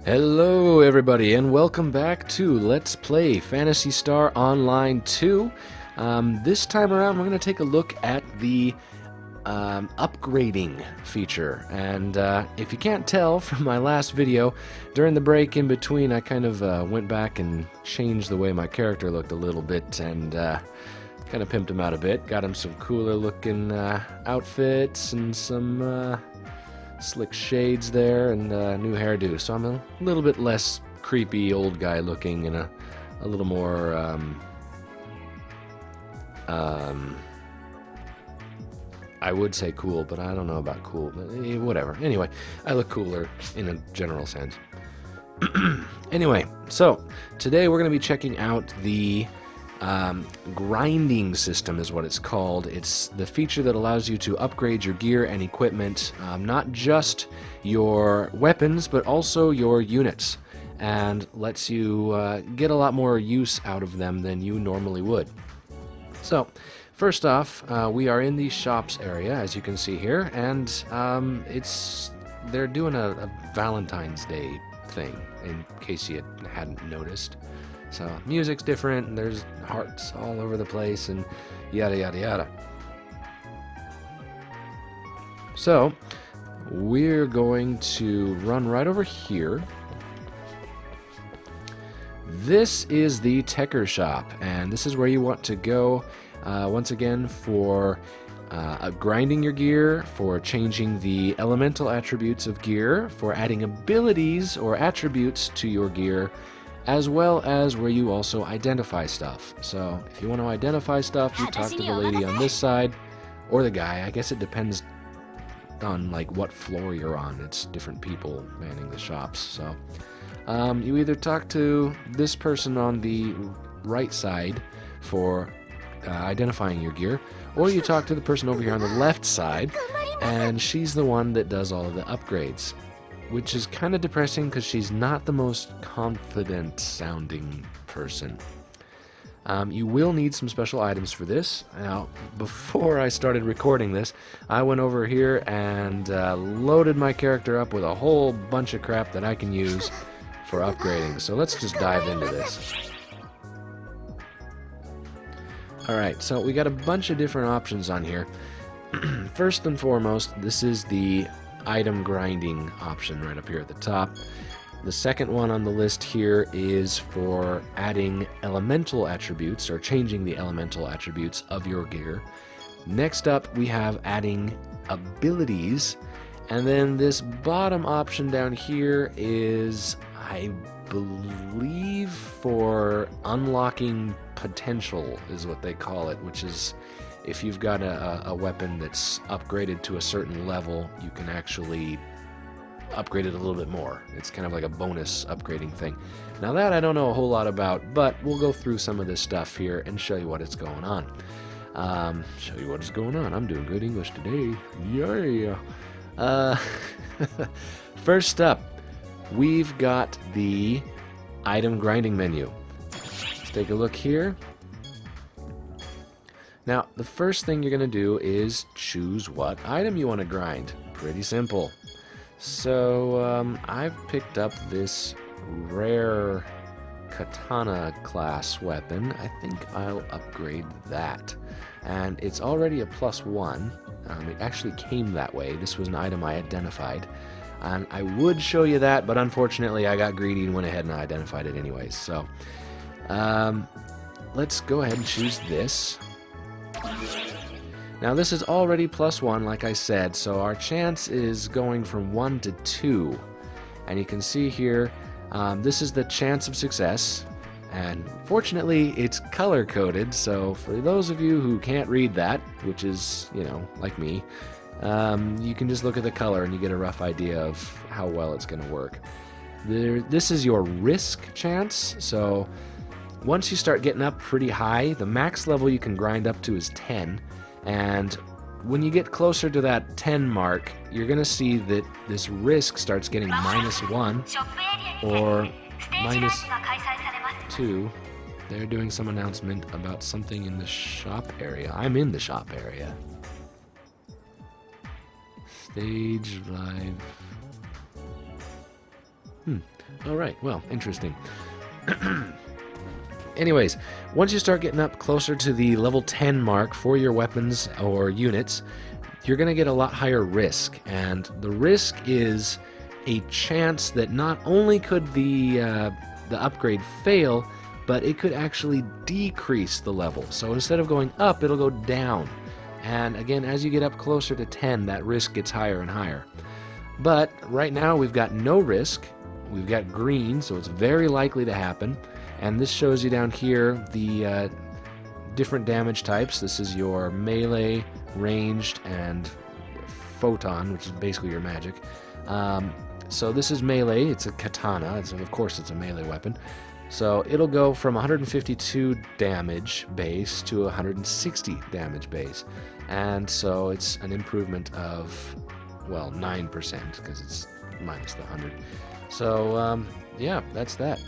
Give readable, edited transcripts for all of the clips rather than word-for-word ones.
Hello everybody and welcome back to Let's Play Phantasy Star Online 2. This time around we're going to take a look at the upgrading feature, and if you can't tell from my last video, during the break in between I kind of went back and changed the way my character looked a little bit and kind of pimped him out a bit, got him some cooler looking outfits and some slick shades there and new hairdo, so I'm a little bit less creepy old guy looking and a little more I would say cool, but I don't know about cool, but whatever. Anyway, I look cooler in a general sense. Anyway, so today we're going to be checking out the grinding system is what it's called. It's the feature that allows you to upgrade your gear and equipment, not just your weapons, but also your units, and lets you get a lot more use out of them than you normally would. So, first off, we are in the shops area, as you can see here, and they're doing a Valentine's Day thing, in case you hadn't noticed. So, music's different, and there's hearts all over the place, and yada yada yada. So, we're going to run right over here. This is the Techer shop, and this is where you want to go, once again, for grinding your gear, for changing the elemental attributes of gear, for adding abilities or attributes to your gear, as well as where you also identify stuff. So if you want to identify stuff, you talk to the lady on this side, or the guy. I guess it depends on like what floor you're on. It's different people manning the shops. So you either talk to this person on the right side for identifying your gear, or you talk to the person over here on the left side, and she's the one that does all of the upgrades. Which is kind of depressing because she's not the most confident sounding person. You will need some special items for this. Now, before I started recording this, I went over here and loaded my character up with a whole bunch of crap that I can use for upgrading. So let's just dive into this. Alright, so we got a bunch of different options on here. First and foremost, this is the item grinding option right up here at the top. The second one on the list here is for adding elemental attributes or changing the elemental attributes of your gear. Next up we have adding abilities, and then this bottom option down here is, I believe, for unlocking potential is what they call it, which is if you've got a weapon that's upgraded to a certain level, you can actually upgrade it a little bit more. It's kind of like a bonus upgrading thing. Now that I don't know a whole lot about, but we'll go through some of this stuff here and show you what is going on. Show you what is going on. I'm doing good English today. Yeah. First up, we've got the item grinding menu. Let's take a look here. Now, the first thing you're going to do is choose what item you want to grind. Pretty simple. So, I've picked up this rare katana class weapon. I think I'll upgrade that. And it's already a +1. It actually came that way. This was an item I identified. And I would show you that, but unfortunately I got greedy and went ahead and I identified it anyways. So, let's go ahead and choose this. Now this is already +1, like I said, so our chance is going from 1 to 2. And you can see here, this is the chance of success. And fortunately, it's color-coded, so for those of you who can't read that, which is, you know, like me, you can just look at the color and you get a rough idea of how well it's going to work. This is your risk chance, so once you start getting up pretty high, the max level you can grind up to is 10, and when you get closer to that 10 mark, you're going to see that this risk starts getting -1 or -2. They're doing some announcement about something in the shop area. I'm in the shop area. Stage live. All right, well, interesting. Anyways, once you start getting up closer to the level 10 mark for your weapons or units, you're going to get a lot higher risk. And the risk is a chance that not only could the upgrade fail, but it could actually decrease the level. So instead of going up, it'll go down. And again, as you get up closer to 10, that risk gets higher and higher. But right now we've got no risk. We've got green, so it's very likely to happen. And this shows you down here the different damage types. This is your melee, ranged, and photon, which is basically your magic. So this is melee. It's a katana. Of course, it's a melee weapon. So it'll go from 152 damage base to 160 damage base. And so it's an improvement of, well, 9%, because it's minus the 100. So, yeah, that's that.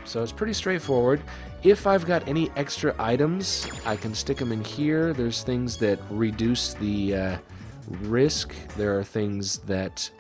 So it's pretty straightforward. If I've got any extra items, I can stick them in here. There's things that reduce the risk. There are things that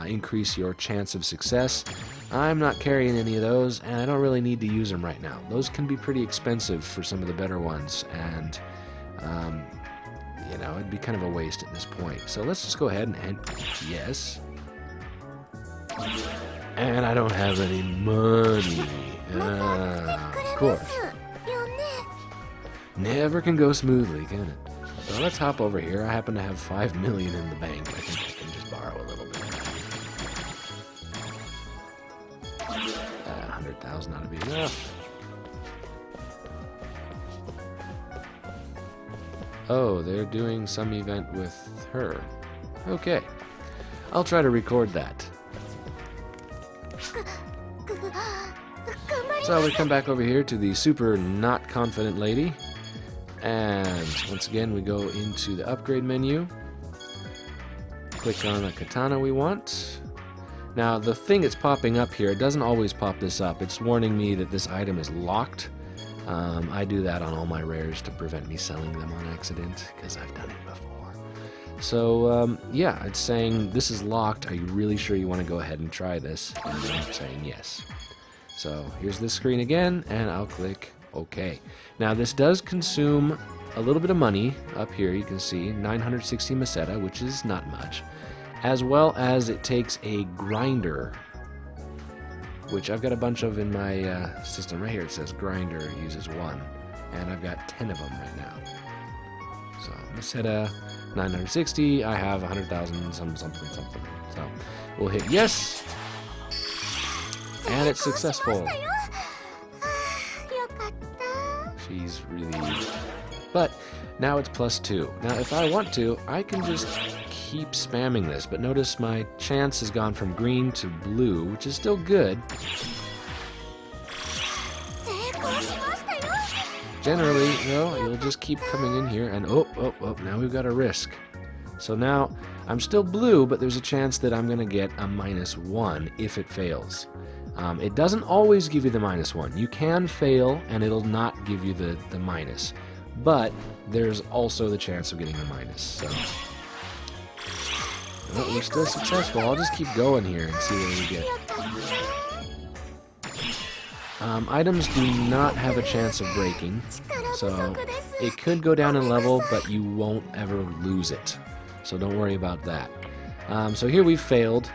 increase your chance of success. I'm not carrying any of those, and I don't really need to use them right now. Those can be pretty expensive for some of the better ones, and you know, it'd be kind of a waste at this point. So let's just go ahead and yes. And I don't have any money. Of course. Never can go smoothly, can it? So let's hop over here. I happen to have 5 million in the bank. I think I can just borrow a little bit. 100,000 ought to be enough. Oh, they're doing some event with her. Okay. I'll try to record that. So we come back over here to the super not confident lady. And once again, we go into the upgrade menu. Click on the katana we want. Now, the thing that's popping up here, it doesn't always pop this up. It's warning me that this item is locked. I do that on all my rares to prevent me selling them on accident, because I've done it before. So, yeah, it's saying this is locked. Are you really sure you want to go ahead and try this? And I'm saying yes. So here's this screen again, and I'll click OK. Now, this does consume a little bit of money up here. You can see 960 meseta, which is not much, as well as it takes a grinder, which I've got a bunch of in my system. Right here it says grinder uses 1, and I've got 10 of them right now. So meseta 960, I have 100,000 something. So we'll hit yes, and it's successful. She's really... But now it's +2. Now if I want to, I can just keep spamming this, but notice my chance has gone from green to blue, which is still good. Generally, though, you'll just keep coming in here, and oh, now we've got a risk. So now I'm still blue, but there's a chance that I'm going to get a -1 if it fails. It doesn't always give you the -1. You can fail, and it'll not give you the minus. But there's also the chance of getting a minus. So well, we're still successful. I'll just keep going here and see what we get. Items do not have a chance of breaking, so it could go down in level, but you won't ever lose it. So don't worry about that. So here we failed.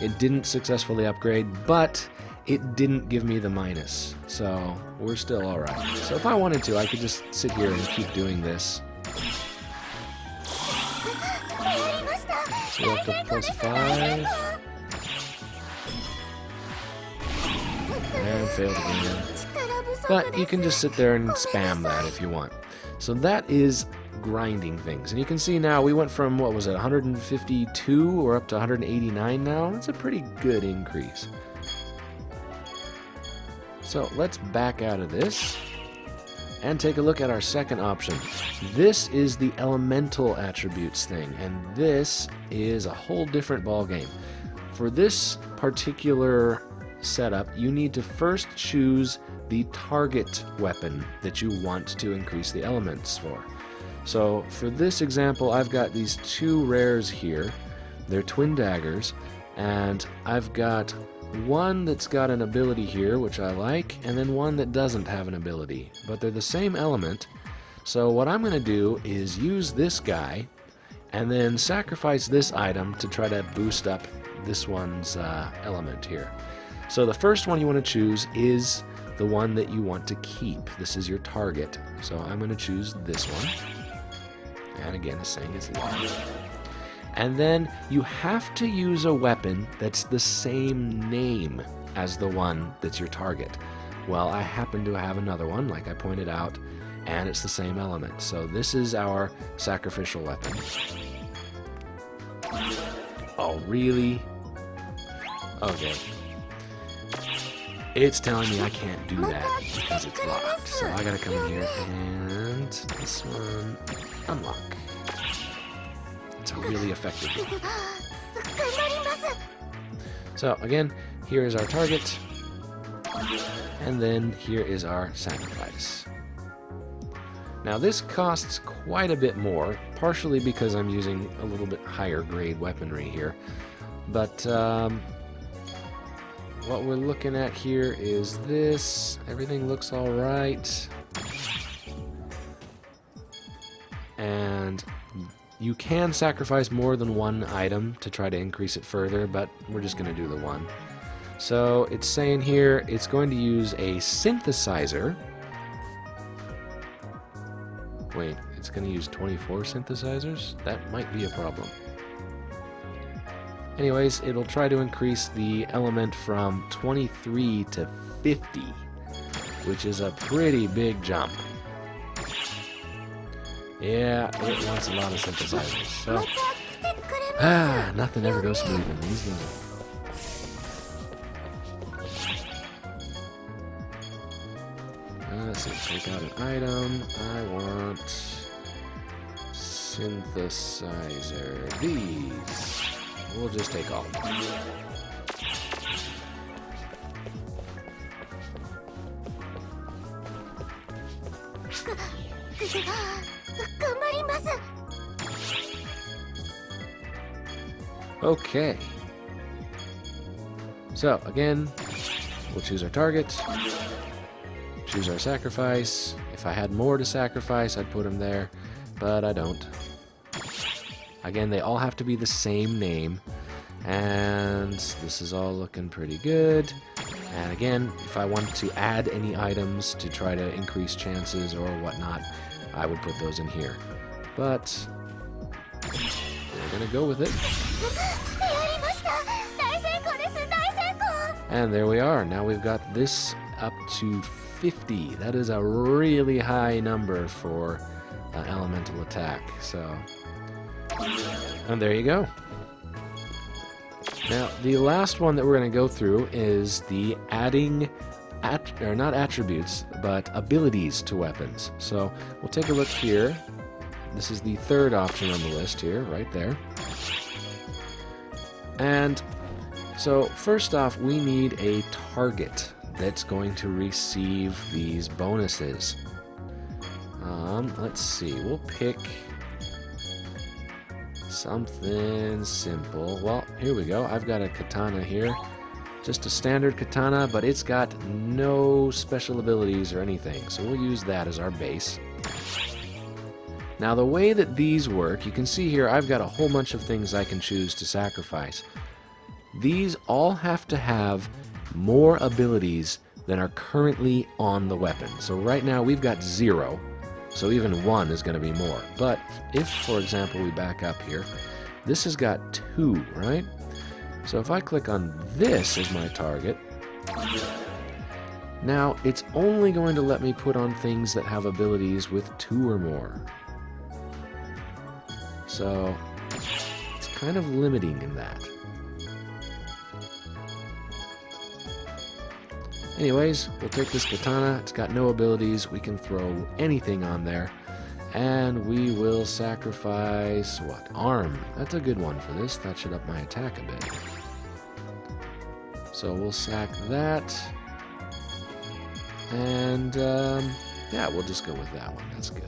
It didn't successfully upgrade, but it didn't give me the minus. So we're still alright. So if I wanted to, I could just sit here and keep doing this. So we're up to +5. And failed again. But you can just sit there and spam that if you want. So that is grinding things. And you can see now we went from, what was it, 152 or up to 189 now? That's a pretty good increase. So let's back out of this and take a look at our second option. This is the elemental attributes thing, and this is a whole different ballgame. For this particular setup, you need to first choose the target weapon that you want to increase the elements for. So for this example, I've got these 2 rares here. They're twin daggers, and I've got one that's got an ability here, which I like, and then one that doesn't have an ability. But they're the same element. So what I'm going to do is use this guy and then sacrifice this item to try to boost up this one's element here. So the first one you want to choose is the one that you want to keep. This is your target. So I'm going to choose this one. And again, it's saying it's locked. And then you have to use a weapon that's the same name as the one that's your target. Well, I happen to have another one, like I pointed out, and it's the same element. So this is our sacrificial weapon. Oh, really? Okay. It's telling me I can't do that because it's locked. So I gotta come in here and this one unlock. It's really effective. So again, here is our target, and then here is our sacrifice. Now this costs quite a bit more, partially because I'm using a little bit higher grade weaponry here, but what we're looking at here is this. Everything looks all right, and you can sacrifice more than one item to try to increase it further, but we're just going to do the one. So it's saying here it's going to use a synthesizer. Wait, it's going to use 24 synthesizers? That might be a problem. Anyways, it'll try to increase the element from 23 to 50, which is a pretty big jump. Yeah, it wants a lot of synthesizers. So, nothing ever goes smooth in these games. Let's see, take out an item. I want synthesizer. These. We'll just take all of them. Okay. So, again, we'll choose our target, choose our sacrifice. If I had more to sacrifice, I'd put them there, but I don't. Again, they all have to be the same name, and this is all looking pretty good. And again, if I wanted to add any items to try to increase chances or whatnot, I would put those in here. But we're gonna go with it. And there we are. Now we've got this up to 50. That is a really high number for elemental attack. So, and there you go. Now, the last one that we're going to go through is the adding, or not attributes, but abilities to weapons. So, we'll take a look here. This is the third option on the list here, right there. And so, first off, we need a target that's going to receive these bonuses. Let's see, we'll pick something simple. Well, here we go. I've got a katana here. Just a standard katana, but it's got no special abilities or anything. So we'll use that as our base. Now the way that these work, you can see here I've got a whole bunch of things I can choose to sacrifice. These all have to have more abilities than are currently on the weapon. So right now we've got 0. So even 1 is going to be more. But if, for example, we back up here, this has got 2, right? So if I click on this as my target, now it's only going to let me put on things that have abilities with 2 or more. So it's kind of limiting in that. Anyways, we'll take this katana. It's got no abilities. We can throw anything on there. And we will sacrifice, what? Arm. That's a good one for this. That should up my attack a bit. So we'll sack that. And, yeah, we'll just go with that one. That's good.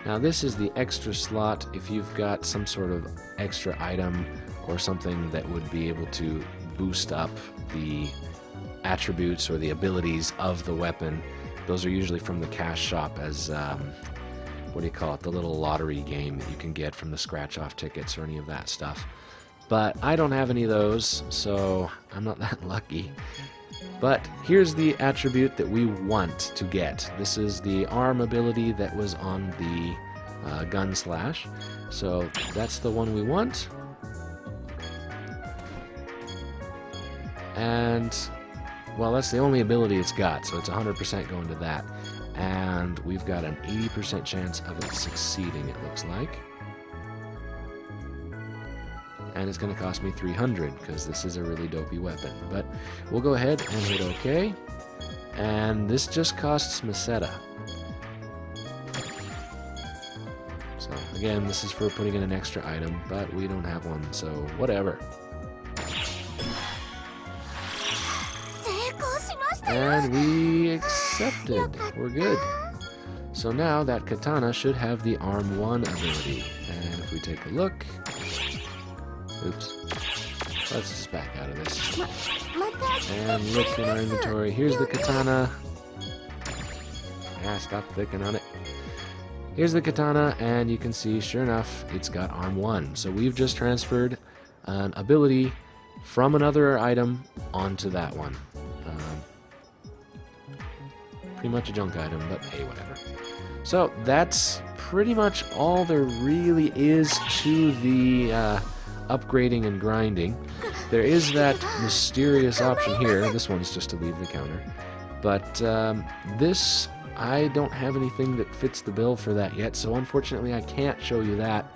Now this is the extra slot if you've got some sort of extra item or something that would be able to boost up the attributes or the abilities of the weapon. Those are usually from the cash shop as, what do you call it, the little lottery game that you can get from the scratch-off tickets or any of that stuff. But I don't have any of those, so I'm not that lucky. But here's the attribute that we want to get. This is the arm ability that was on the gun slash. So that's the one we want. And, well, that's the only ability it's got, so it's 100% going to that. And we've got an 80% chance of it succeeding, it looks like. And it's going to cost me 300 because this is a really dopey weapon. But we'll go ahead and hit OK. And this just costs Meseta. So again, this is for putting in an extra item, but we don't have one, so whatever. And we accepted. We're good. So now that katana should have the Arm 1 ability. And if we take a look... Oops. Let's just back out of this. And look in our inventory. Here's the katana. Ah, stop clicking on it. Here's the katana, and you can see, sure enough, it's got Arm 1. So we've just transferred an ability from another item onto that one. Pretty much a junk item, but hey, whatever. So that's pretty much all there really is to the upgrading and grinding. There is that mysterious option here. This one's just to leave the counter. But this, I don't have anything that fits the bill for that yet, so unfortunately I can't show you that.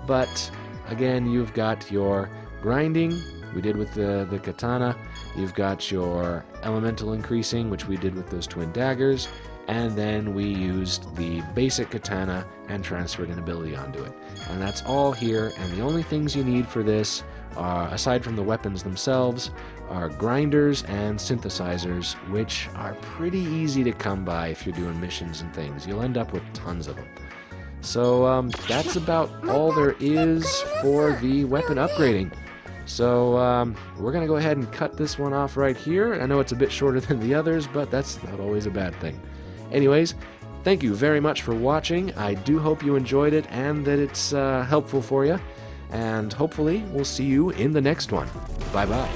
But again, you've got your grinding, we did with the katana. You've got your elemental increasing, which we did with those twin daggers. And then we used the basic katana and transferred an ability onto it. And that's all here, and the only things you need for this, are, aside from the weapons themselves, are grinders and synthesizers, which are pretty easy to come by if you're doing missions and things. You'll end up with tons of them. So that's about all there is for the weapon upgrading. So we're going to go ahead and cut this one off right here. I know it's a bit shorter than the others, but that's not always a bad thing. Anyways, thank you very much for watching. I do hope you enjoyed it and that it's helpful for you. And hopefully we'll see you in the next one. Bye-bye.